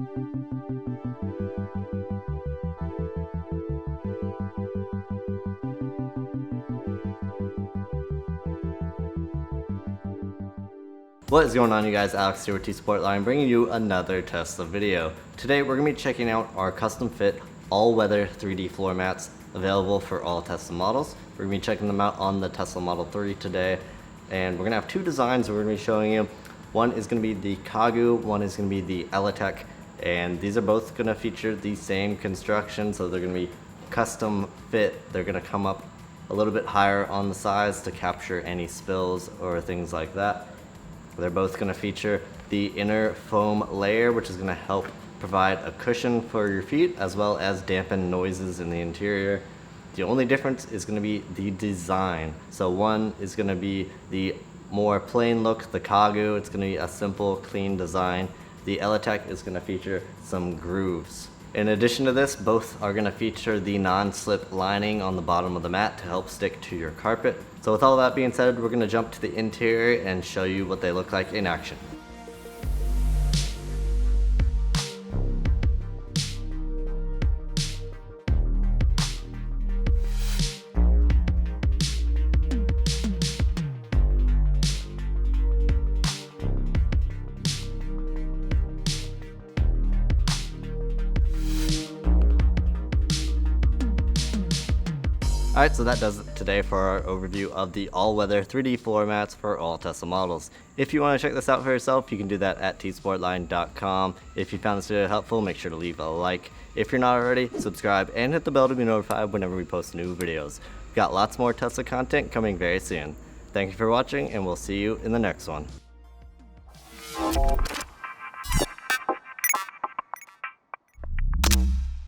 What is going on, you guys? Alex here with T-Sportline, bringing you another Tesla video. Today we're going to be checking out our custom fit all-weather 3D floor mats available for all Tesla models. We're going to be checking them out on the Tesla Model 3 today, and we're going to have two designs we're going to be showing you. One is going to be the Kagu, one is going to be the Elitect, and these are both going to feature the same construction, so they're going to be custom fit. They're going to come up a little bit higher on the sides to capture any spills or things like that. They're both going to feature the inner foam layer, which is going to help provide a cushion for your feet as well as dampen noises in the interior. The only difference is going to be the design. So one is going to be the more plain look, the Kagu. It's going to be a simple, clean design. The Elitect is going to feature some grooves. In addition to this, both are going to feature the non-slip lining on the bottom of the mat to help stick to your carpet. So with all that being said, we're going to jump to the interior and show you what they look like in action. Alright, so that does it today for our overview of the all-weather 3D floor mats for all Tesla models. If you want to check this out for yourself, you can do that at tsportline.com. If you found this video helpful, make sure to leave a like. If you're not already, subscribe and hit the bell to be notified whenever we post new videos. We've got lots more Tesla content coming very soon. Thank you for watching, and we'll see you in the next one.